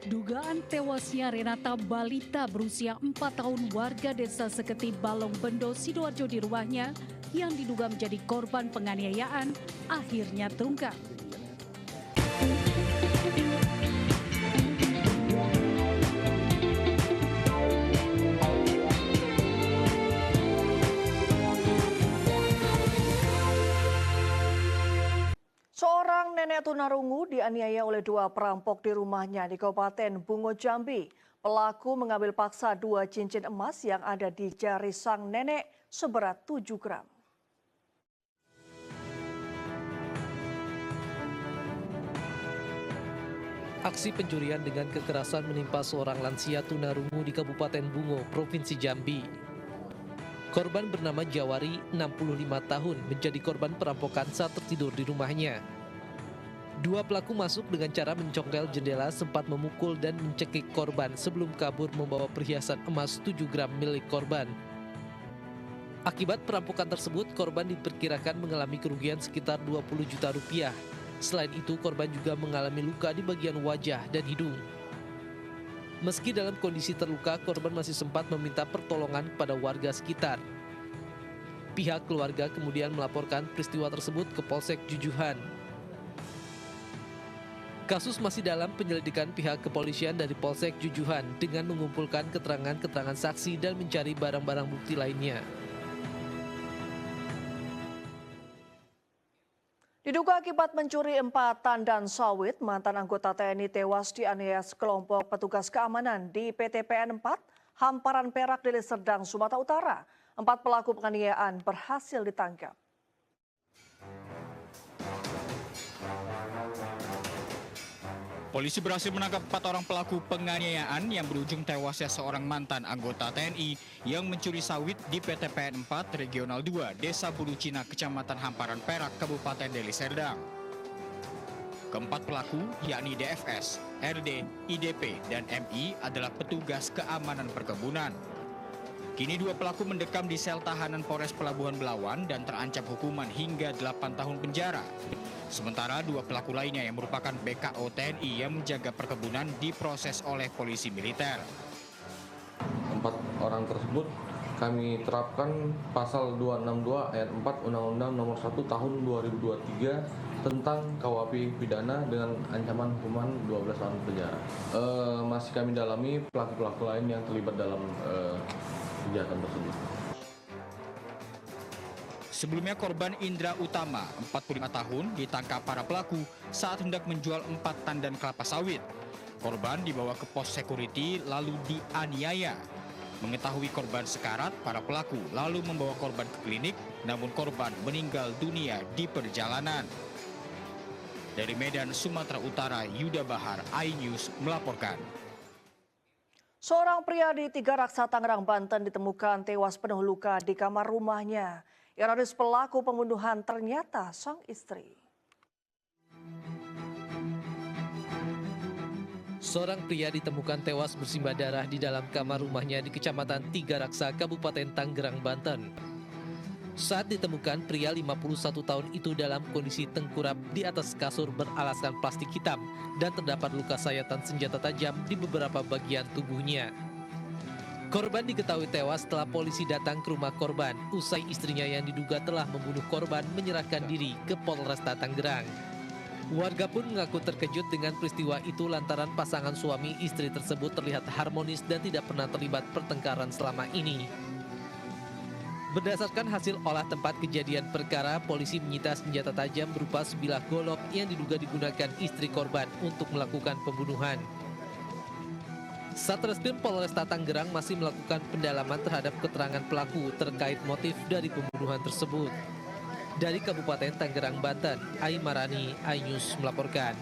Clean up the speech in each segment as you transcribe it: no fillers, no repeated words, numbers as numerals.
Dugaan tewasnya Renata balita berusia 4 tahun warga desa Seketi Balong Bendo, Sidoarjo di rumahnya yang diduga menjadi korban penganiayaan akhirnya terungkap. Seorang nenek tunarungu dianiaya oleh dua perampok di rumahnya di Kabupaten Bungo, Jambi. Pelaku mengambil paksa 2 cincin emas yang ada di jari sang nenek seberat 7 gram. Aksi pencurian dengan kekerasan menimpa seorang lansia tunarungu di Kabupaten Bungo, Provinsi Jambi. Korban bernama Jawari, 65 tahun, menjadi korban perampokan saat tertidur di rumahnya. Dua pelaku masuk dengan cara mencongkel jendela, sempat memukul dan mencekik korban sebelum kabur membawa perhiasan emas 7 gram milik korban. Akibat perampokan tersebut, korban diperkirakan mengalami kerugian sekitar 20 juta rupiah. Selain itu, korban juga mengalami luka di bagian wajah dan hidung. Meski dalam kondisi terluka, korban masih sempat meminta pertolongan kepada warga sekitar. Pihak keluarga kemudian melaporkan peristiwa tersebut ke Polsek Jujuhan. Kasus masih dalam penyelidikan pihak kepolisian dari Polsek Jujuhan dengan mengumpulkan keterangan-keterangan saksi dan mencari barang-barang bukti lainnya. Diduga akibat mencuri 4 tandan sawit, mantan anggota TNI tewas dianiaya sekelompok petugas keamanan di PT PN 4, Hamparan Perak, Deli Serdang, Sumatera Utara. 4 pelaku penganiayaan berhasil ditangkap. Polisi berhasil menangkap 4 orang pelaku penganiayaan yang berujung tewasnya seorang mantan anggota TNI yang mencuri sawit di PT PN 4 Regional 2, Desa Bulu Cina, Kecamatan Hamparan Perak, Kabupaten Deli Serdang. Keempat pelaku, yakni DFS, RD, IDP, dan MI adalah petugas keamanan perkebunan. Kini 2 pelaku mendekam di sel tahanan Polres Pelabuhan Belawan dan terancam hukuman hingga 8 tahun penjara. Sementara 2 pelaku lainnya yang merupakan BKO TNI yang menjaga perkebunan diproses oleh polisi militer. 4 orang tersebut kami terapkan pasal 262 ayat 4 Undang-Undang Nomor 1 Tahun 2023 tentang KUHP pidana dengan ancaman hukuman 12 tahun penjara. Masih kami dalami pelaku-pelaku lain yang terlibat dalam kejahatan tersebut. Sebelumnya korban Indra Utama, 45 tahun, ditangkap para pelaku saat hendak menjual 4 tandan kelapa sawit. Korban dibawa ke pos security lalu dianiaya. Mengetahui korban sekarat, para pelaku lalu membawa korban ke klinik, namun korban meninggal dunia di perjalanan. Dari Medan, Sumatera Utara, Yuda Bahar, iNews melaporkan. Seorang pria di Tiga Raksa, Tangerang, Banten ditemukan tewas penuh luka di kamar rumahnya. Ironis, pelaku pembunuhan ternyata sang istri. Seorang pria ditemukan tewas bersimbah darah di dalam kamar rumahnya di Kecamatan Tiga Raksa, Kabupaten Tangerang, Banten. Saat ditemukan, pria 51 tahun itu dalam kondisi tengkurap di atas kasur beralaskan plastik hitam dan terdapat luka sayatan senjata tajam di beberapa bagian tubuhnya. Korban diketahui tewas setelah polisi datang ke rumah korban usai istrinya yang diduga telah membunuh korban menyerahkan diri ke Polresta Tangerang. Warga pun mengaku terkejut dengan peristiwa itu lantaran pasangan suami istri tersebut terlihat harmonis dan tidak pernah terlibat pertengkaran selama ini. Berdasarkan hasil olah tempat kejadian perkara, polisi menyita senjata tajam berupa sebilah golok yang diduga digunakan istri korban untuk melakukan pembunuhan. Satreskrim Polresta Tangerang masih melakukan pendalaman terhadap keterangan pelaku terkait motif dari pembunuhan tersebut. Dari Kabupaten Tangerang, Banten, Aimarani, iNews melaporkan.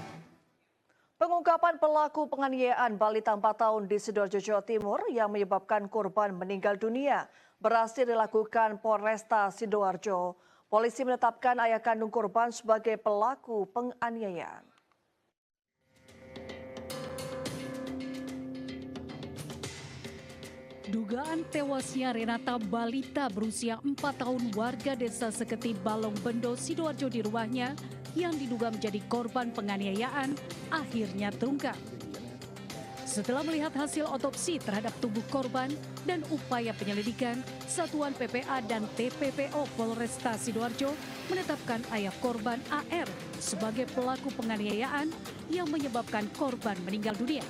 Pengungkapan pelaku penganiayaan balita 4 tahun di Sidoarjo, Jawa Timur yang menyebabkan korban meninggal dunia berhasil dilakukan Polresta Sidoarjo. Polisi menetapkan ayah kandung korban sebagai pelaku penganiayaan. Dugaan tewasnya Renata balita berusia 4 tahun warga desa Seketi Balong Bendo, Sidoarjo di rumahnya yang diduga menjadi korban penganiayaan akhirnya terungkap. Setelah melihat hasil otopsi terhadap tubuh korban dan upaya penyelidikan, Satuan PPA dan TPPO Polresta Sidoarjo menetapkan ayah korban AR sebagai pelaku penganiayaan yang menyebabkan korban meninggal dunia.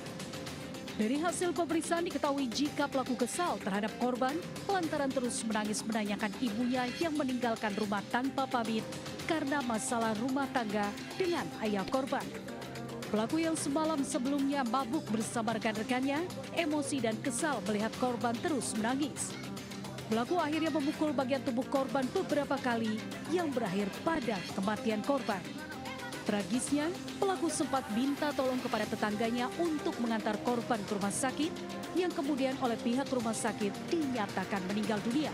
Dari hasil pemeriksaan diketahui jika pelaku kesal terhadap korban lantaran terus menangis menanyakan ibunya yang meninggalkan rumah tanpa pamit karena masalah rumah tangga dengan ayah korban. Pelaku yang semalam sebelumnya mabuk bersama rekan-rekannya, emosi dan kesal melihat korban terus menangis. Pelaku akhirnya memukul bagian tubuh korban beberapa kali yang berakhir pada kematian korban. Tragisnya, pelaku sempat minta tolong kepada tetangganya untuk mengantar korban ke rumah sakit, yang kemudian oleh pihak rumah sakit dinyatakan meninggal dunia.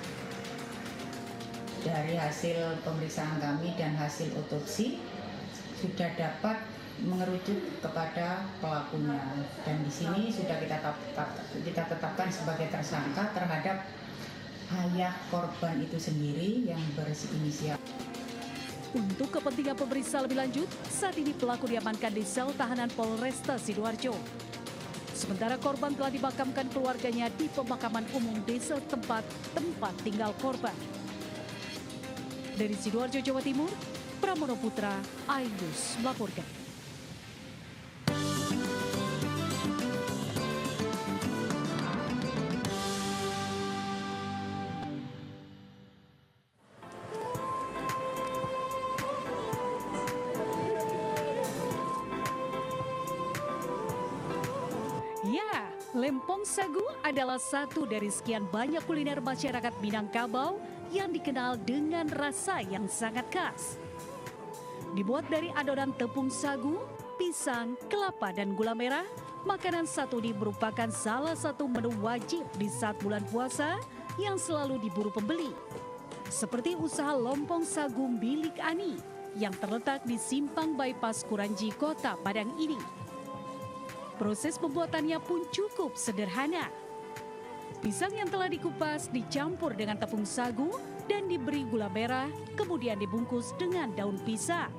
Dari hasil pemeriksaan kami dan hasil otopsi, sudah dapat mengerucut kepada pelakunya, dan di sini sudah kita tetapkan sebagai tersangka terhadap ayah korban itu sendiri yang berinisial. Untuk kepentingan pemeriksaan lebih lanjut, saat ini pelaku diamankan di sel tahanan Polresta Sidoarjo. Sementara korban telah dimakamkan keluarganya di pemakaman umum desa tempat tinggal korban. Dari Sidoarjo, Jawa Timur, Pramono Putra, iNews melaporkan. Ya, lempong sagu adalah satu dari sekian banyak kuliner masyarakat Minangkabau yang dikenal dengan rasa yang sangat khas. Dibuat dari adonan tepung sagu, pisang, kelapa, dan gula merah, makanan satu ini merupakan salah satu menu wajib di saat bulan puasa yang selalu diburu pembeli. Seperti usaha lompong sagu milik Ani yang terletak di Simpang Bypass Kuranji, Kota Padang ini. Proses pembuatannya pun cukup sederhana. Pisang yang telah dikupas dicampur dengan tepung sagu dan diberi gula merah, kemudian dibungkus dengan daun pisang.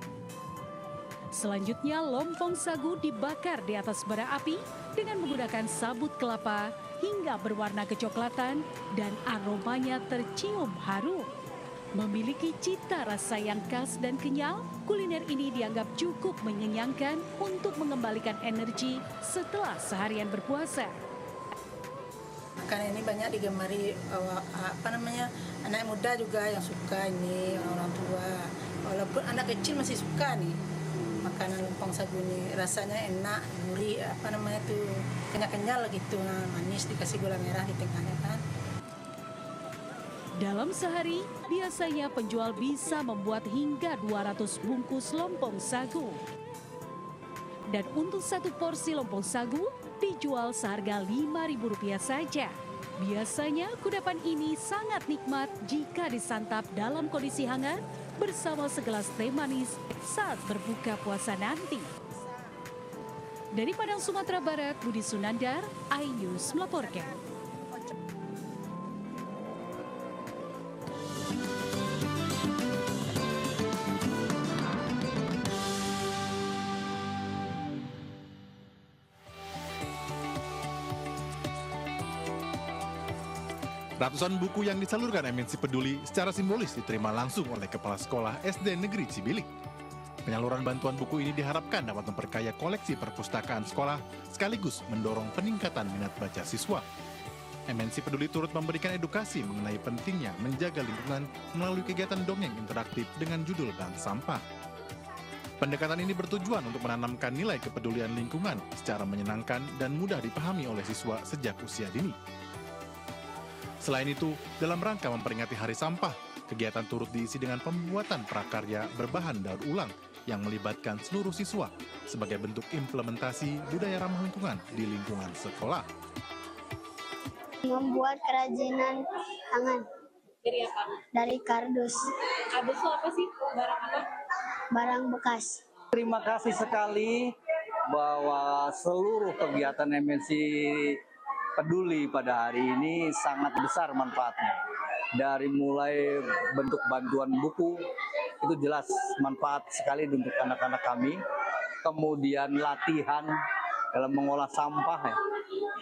Selanjutnya lompong sagu dibakar di atas bara api dengan menggunakan sabut kelapa hingga berwarna kecoklatan dan aromanya tercium harum. Memiliki cita rasa yang khas dan kenyal, kuliner ini dianggap cukup mengenyangkan untuk mengembalikan energi setelah seharian berpuasa. Makanan ini banyak digemari anak muda juga yang suka ini, orang tua. Walaupun anak kecil masih suka nih makanan lompong sagu ini. Rasanya enak, gurih, kenyal-kenyal gitu, manis dikasih gula merah di tengahnya kan. Dalam sehari, biasanya penjual bisa membuat hingga 200 bungkus lompong sagu. Dan untuk satu porsi lompong sagu dijual seharga Rp5.000 saja. Biasanya kudapan ini sangat nikmat jika disantap dalam kondisi hangat bersama segelas teh manis saat berbuka puasa nanti. Dari Padang, Sumatera Barat, Budi Sunandar, iNews melaporkan. Ratusan buku yang disalurkan MNC Peduli secara simbolis diterima langsung oleh Kepala Sekolah SD Negeri Cibilik. Penyaluran bantuan buku ini diharapkan dapat memperkaya koleksi perpustakaan sekolah sekaligus mendorong peningkatan minat baca siswa. MNC Peduli turut memberikan edukasi mengenai pentingnya menjaga lingkungan melalui kegiatan dongeng interaktif dengan judul Bank Sampah. Pendekatan ini bertujuan untuk menanamkan nilai kepedulian lingkungan secara menyenangkan dan mudah dipahami oleh siswa sejak usia dini. Selain itu, dalam rangka memperingati Hari Sampah, kegiatan turut diisi dengan pembuatan prakarya berbahan daur ulang yang melibatkan seluruh siswa sebagai bentuk implementasi budaya ramah lingkungan di lingkungan sekolah. Membuat kerajinan tangan. Dari apa? Dari kardus. Kardus itu apa sih? Barang apa? Barang bekas. Terima kasih sekali bahwa seluruh kegiatan MNC Peduli pada hari ini sangat besar manfaatnya. Dari mulai bentuk bantuan buku, itu jelas manfaat sekali untuk anak-anak kami. Kemudian latihan dalam mengolah sampah,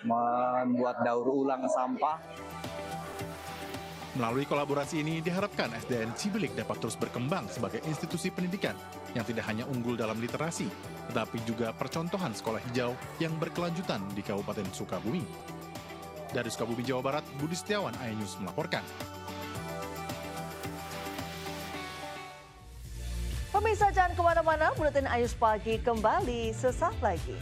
membuat daur ulang sampah. Melalui kolaborasi ini diharapkan SDN Cibilik dapat terus berkembang sebagai institusi pendidikan yang tidak hanya unggul dalam literasi, tetapi juga percontohan sekolah hijau yang berkelanjutan di Kabupaten Sukabumi. Dari Sukabumi, Jawa Barat, Budi Setiawan, iNews melaporkan. Pemirsa jangan kemana-mana, Buletin iNews Pagi kembali sesaat lagi.